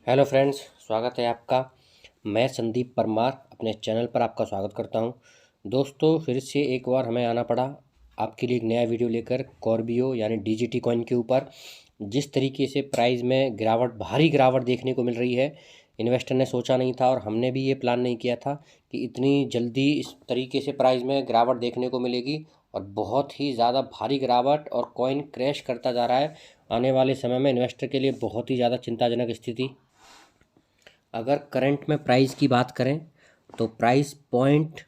Hello friends, स्वागत है आपका। मैं संदीप परमार अपने चैनल पर आपका स्वागत करता हूं। दोस्तों, फिर से एक बार हमें आना पड़ा आपके लिए एक नया वीडियो लेकर कॉर्बियो यानी डीजीटी कॉइन के ऊपर। जिस तरीके से प्राइस में गिरावट, भारी गिरावट देखने को मिल रही है, इन्वेस्टर ने सोचा नहीं था और हमने भी ये प्लान नहीं किया था कि इतनी जल्दी इस तरीके से प्राइस में गिरावट देखने को मिलेगी और बहुत ही ज़्यादा भारी गिरावट और कॉइन क्रैश करता जा रहा है। आने वाले समय में इन्वेस्टर के लिए बहुत ही ज़्यादा चिंताजनक स्थिति। अगर करंट में प्राइस की बात करें तो प्राइस पॉइंट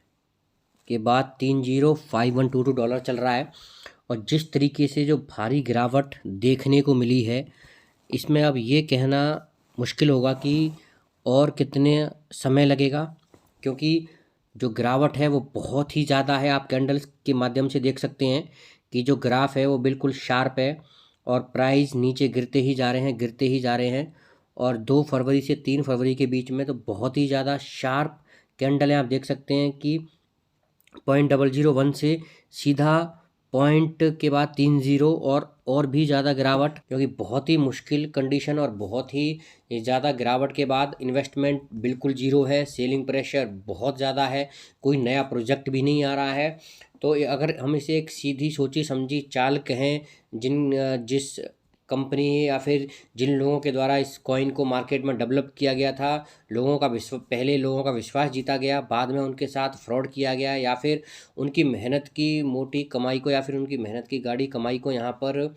के बाद $305122 चल रहा है। और जिस तरीके से जो भारी गिरावट देखने को मिली है, इसमें अब ये कहना मुश्किल होगा कि और कितने समय लगेगा, क्योंकि जो गिरावट है वो बहुत ही ज़्यादा है। आप कैंडल्स के माध्यम से देख सकते हैं कि जो ग्राफ है वो बिल्कुल शार्प है और प्राइस नीचे गिरते ही जा रहे हैं, गिरते ही जा रहे हैं। और 2 फरवरी से 3 फरवरी के बीच में तो बहुत ही ज़्यादा शार्प कैंडल है। आप देख सकते हैं कि 0.001 से सीधा पॉइंट के बाद 30 और भी ज़्यादा गिरावट, क्योंकि बहुत ही मुश्किल कंडीशन और बहुत ही ज़्यादा गिरावट के बाद इन्वेस्टमेंट बिल्कुल जीरो है। सेलिंग प्रेशर बहुत ज़्यादा है, कोई नया प्रोजेक्ट भी नहीं आ रहा है। तो अगर हम इसे एक सीधी सोची समझी चाल कहें, जिस कंपनी या फिर जिन लोगों के द्वारा इस कॉइन को मार्केट में डेवलप किया गया था, पहले लोगों का विश्वास जीता गया, बाद में उनके साथ फ्रॉड किया गया, या फिर उनकी मेहनत की मोटी कमाई को या फिर उनकी मेहनत की गाढ़ी कमाई को यहाँ पर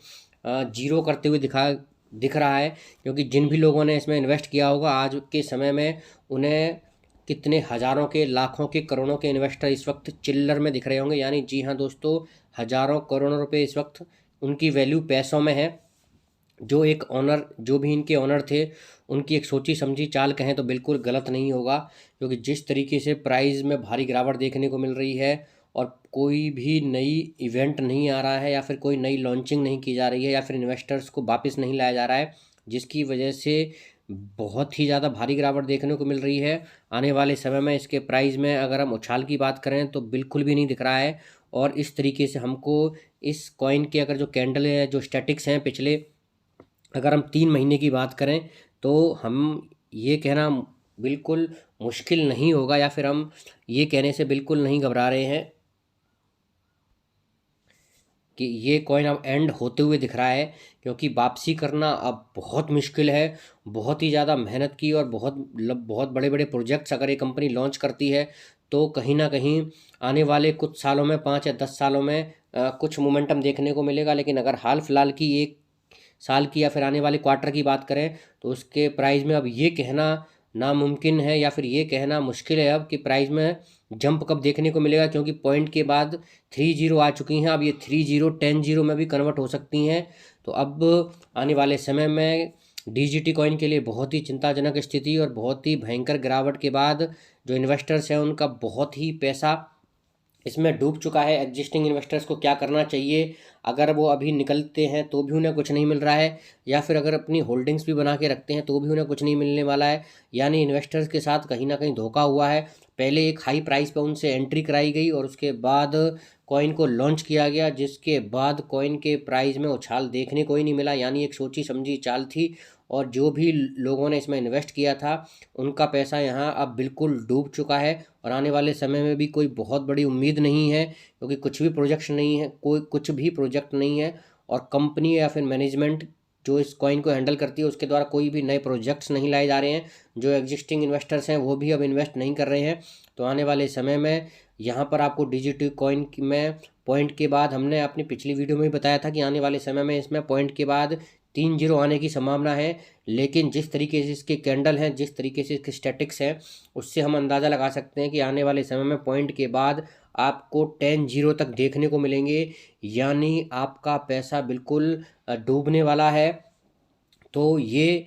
जीरो करते हुए दिख रहा है। क्योंकि जिन भी लोगों ने इसमें इन्वेस्ट किया होगा, आज के समय में उन्हें कितने हज़ारों के, लाखों के, करोड़ों के इन्वेस्टर इस वक्त चिल्लर में दिख रहे होंगे। यानी जी हाँ दोस्तों, हज़ारों करोड़ों रुपए इस वक्त उनकी वैल्यू पैसों में है। जो भी इनके ओनर थे, उनकी एक सोची समझी चाल कहें तो बिल्कुल गलत नहीं होगा। क्योंकि जिस तरीके से प्राइस में भारी गिरावट देखने को मिल रही है और कोई भी नई इवेंट नहीं आ रहा है या फिर कोई नई लॉन्चिंग नहीं की जा रही है या फिर इन्वेस्टर्स को वापस नहीं लाया जा रहा है, जिसकी वजह से बहुत ही ज़्यादा भारी गिरावट देखने को मिल रही है। आने वाले समय में इसके प्राइस में अगर हम उछाल की बात करें तो बिल्कुल भी नहीं दिख रहा है। और इस तरीके से हमको इस कॉइन के अगर जो कैंडल है, जो स्टैटिक्स हैं पिछले, अगर हम 3 महीने की बात करें तो हम ये कहना बिल्कुल मुश्किल नहीं होगा, या फिर हम ये कहने से बिल्कुल नहीं घबरा रहे हैं कि ये कॉइन अब एंड होते हुए दिख रहा है। क्योंकि वापसी करना अब बहुत मुश्किल है। बहुत ही ज़्यादा मेहनत की और बहुत बड़े बड़े प्रोजेक्ट्स अगर ये कंपनी लॉन्च करती है तो कहीं ना कहीं आने वाले कुछ सालों में, 5 या 10 सालों में कुछ मोमेंटम देखने को मिलेगा। लेकिन अगर हाल फिलहाल की 1 साल की या फिर आने वाले क्वार्टर की बात करें तो उसके प्राइस में अब ये कहना नामुमकिन है या फिर ये कहना मुश्किल है अब कि प्राइस में जंप कब देखने को मिलेगा। क्योंकि पॉइंट के बाद 30 आ चुकी हैं, अब ये 30 10 में भी कन्वर्ट हो सकती हैं। तो अब आने वाले समय में डीजीटी कॉइन के लिए बहुत ही चिंताजनक स्थिति और बहुत ही भयंकर गिरावट के बाद जो इन्वेस्टर्स हैं उनका बहुत ही पैसा इसमें डूब चुका है। एग्जिस्टिंग इन्वेस्टर्स को क्या करना चाहिए? अगर वो अभी निकलते हैं तो भी उन्हें कुछ नहीं मिल रहा है, या फिर अगर अपनी होल्डिंग्स भी बना के रखते हैं तो भी उन्हें कुछ नहीं मिलने वाला है। यानी इन्वेस्टर्स के साथ कहीं ना कहीं धोखा हुआ है। पहले एक हाई प्राइस पर उनसे एंट्री कराई गई और उसके बाद कॉइन को लॉन्च किया गया, जिसके बाद कॉइन के प्राइस में उछाल देखने को ही नहीं मिला। यानी एक सोची समझी चाल थी और जो भी लोगों ने इसमें इन्वेस्ट किया था उनका पैसा यहाँ अब बिल्कुल डूब चुका है। और आने वाले समय में भी कोई बहुत बड़ी उम्मीद नहीं है, क्योंकि कुछ भी प्रोजेक्ट नहीं है। और कंपनी या फिर मैनेजमेंट जो इस कॉइन को हैंडल करती है उसके द्वारा कोई भी नए प्रोजेक्ट्स नहीं लाए जा रहे हैं। जो एग्जिस्टिंग इन्वेस्टर्स हैं वो भी अब इन्वेस्ट नहीं कर रहे हैं। तो आने वाले समय में यहाँ पर आपको डिजिटल कॉइन में पॉइंट के बाद, हमने अपनी पिछली वीडियो में भी बताया था कि आने वाले समय में इसमें पॉइंट के बाद 30 आने की संभावना है। लेकिन जिस तरीके से इसके कैंडल हैं, जिस तरीके से इसके स्टैटिक्स हैं, उससे हम अंदाज़ा लगा सकते हैं कि आने वाले समय में पॉइंट के बाद आपको 10 तक देखने को मिलेंगे। यानी आपका पैसा बिल्कुल डूबने वाला है। तो ये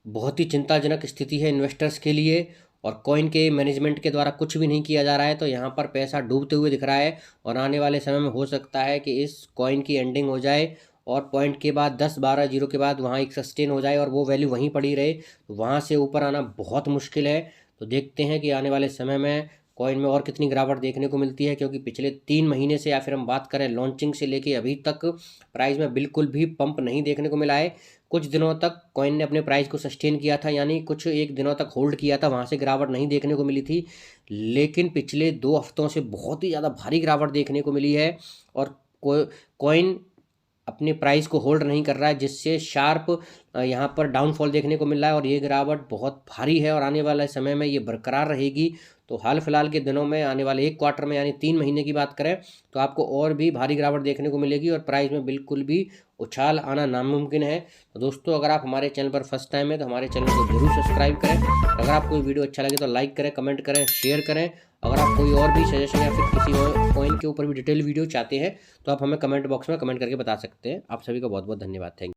बहुत ही चिंताजनक स्थिति है इन्वेस्टर्स के लिए। और कॉइन के मैनेजमेंट के द्वारा कुछ भी नहीं किया जा रहा है, तो यहाँ पर पैसा डूबते हुए दिख रहा है। और आने वाले समय में हो सकता है कि इस कॉइन की एंडिंग हो जाए और पॉइंट के बाद 10 12 जीरो के बाद वहाँ एक सस्टेन हो जाए और वो वैल्यू वहीं पड़ी रहे। तो वहाँ से ऊपर आना बहुत मुश्किल है। तो देखते हैं कि आने वाले समय में कॉइन में और कितनी गिरावट देखने को मिलती है, क्योंकि पिछले 3 महीने से या फिर हम बात करें लॉन्चिंग से लेके अभी तक प्राइस में बिल्कुल भी पंप नहीं देखने को मिला है। कुछ दिनों तक कॉइन ने अपने प्राइस को सस्टेन किया था, यानी कुछ एक दिनों तक होल्ड किया था, वहाँ से गिरावट नहीं देखने को मिली थी। लेकिन पिछले 2 हफ्तों से बहुत ही ज़्यादा भारी गिरावट देखने को मिली है और कॉइन अपनी प्राइस को होल्ड नहीं कर रहा है, जिससे शार्प यहाँ पर डाउनफॉल देखने को मिल रहा है और ये गिरावट बहुत भारी है और आने वाले समय में ये बरकरार रहेगी। तो हाल फिलहाल के दिनों में आने वाले 1 क्वार्टर में यानी 3 महीने की बात करें तो आपको और भी भारी गिरावट देखने को मिलेगी और प्राइस में बिल्कुल भी उछाल आना नामुमकिन है। तो दोस्तों, अगर आप हमारे चैनल पर फर्स्ट टाइम है तो हमारे चैनल को जरूर सब्सक्राइब करें। अगर आपको वीडियो अच्छा लगे तो लाइक करें, कमेंट करें, शेयर करें। अगर आप कोई और भी सजेशन या फिर किसी और कॉइन के ऊपर भी डिटेल वीडियो चाहते हैं तो आप हमें कमेंट बॉक्स में कमेंट करके बता सकते हैं। आप सभी का बहुत बहुत धन्यवाद। Thank you.